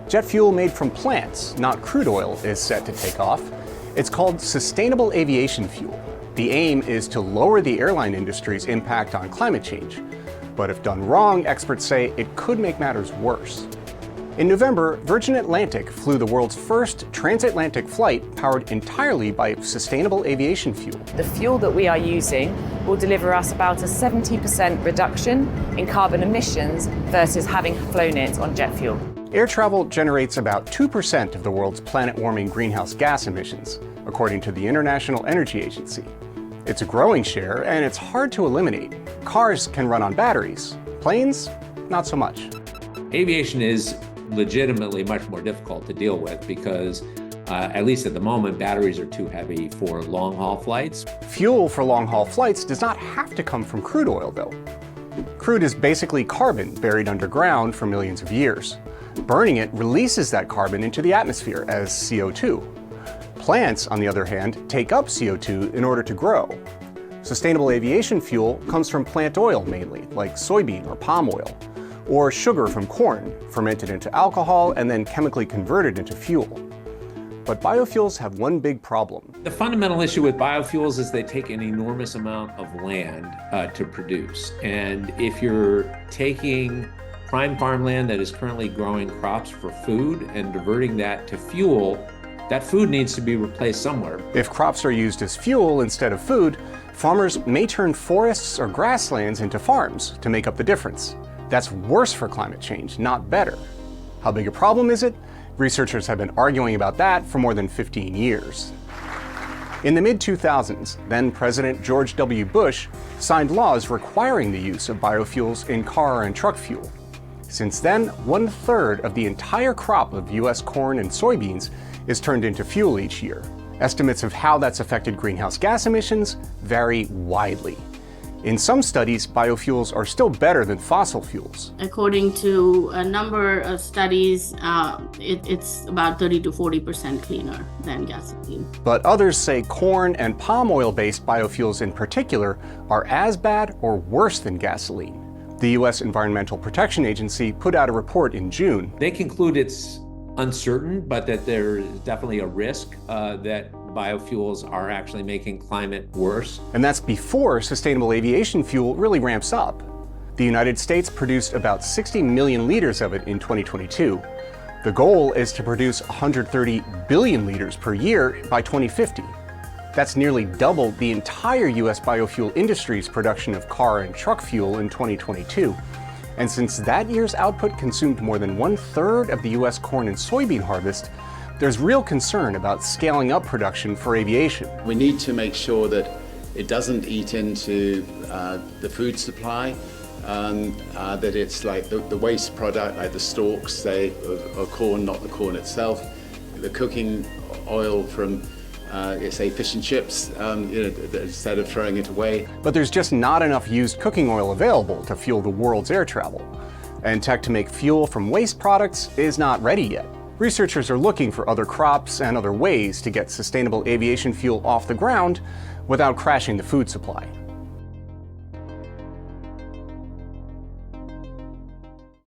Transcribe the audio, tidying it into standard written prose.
Jet fuel made from plants, not crude oil, is set to take off. It's called sustainable aviation fuel. The aim is to lower the airline industry's impact on climate change. But if done wrong, experts say it could make matters worse. In November, Virgin Atlantic flew the world's first transatlantic flight powered entirely by sustainable aviation fuel. The fuel that we are using will deliver us about a 70% reduction in carbon emissions versus having flown it on jet fuel. Air travel generates about 2% of the world's planet-warming greenhouse gas emissions, according to the International Energy Agency. It's a growing share, and it's hard to eliminate. Cars can run on batteries. Planes, not so much. Aviation is legitimately much more difficult to deal with because, at least at the moment, batteries are too heavy for long-haul flights. Fuel for long-haul flights does not have to come from crude oil, though. Crude is basically carbon buried underground for millions of years. Burning it releases that carbon into the atmosphere as CO2. Plants, on the other hand, take up CO2 in order to grow. Sustainable aviation fuel comes from plant oil mainly, like soybean or palm oil, or sugar from corn, fermented into alcohol and then chemically converted into fuel. But biofuels have one big problem. The fundamental issue with biofuels is they take an enormous amount of land to produce. And if you're taking prime farmland that is currently growing crops for food and diverting that to fuel, that food needs to be replaced somewhere. If crops are used as fuel instead of food, farmers may turn forests or grasslands into farms to make up the difference. That's worse for climate change, not better. How big a problem is it? Researchers have been arguing about that for more than 15 years. In the mid-2000s, then President George W. Bush signed laws requiring the use of biofuels in car and truck fuel. Since then, 1/3 of the entire crop of US corn and soybeans is turned into fuel each year. Estimates of how that's affected greenhouse gas emissions vary widely. In some studies, biofuels are still better than fossil fuels. According to a number of studies, it's about 30 to 40% cleaner than gasoline. But others say corn and palm oil-based biofuels in particular are as bad or worse than gasoline. The US Environmental Protection Agency put out a report in June. They conclude it's uncertain, but that there is definitely a risk that biofuels are actually making climate worse. And that's before sustainable aviation fuel really ramps up. The United States produced about 60 million liters of it in 2022. The goal is to produce 130 billion liters per year by 2050. That's nearly double the entire US biofuel industry's production of car and truck fuel in 2022. And since that year's output consumed more than 1/3 of the US corn and soybean harvest, there's real concern about scaling up production for aviation. We need to make sure that it doesn't eat into the food supply, that it's like the waste product, like the stalks, say, of corn, not the corn itself. The cooking oil from say fish and chips, instead of throwing it away. But there's just not enough used cooking oil available to fuel the world's air travel. And tech to make fuel from waste products is not ready yet. Researchers are looking for other crops and other ways to get sustainable aviation fuel off the ground without crashing the food supply.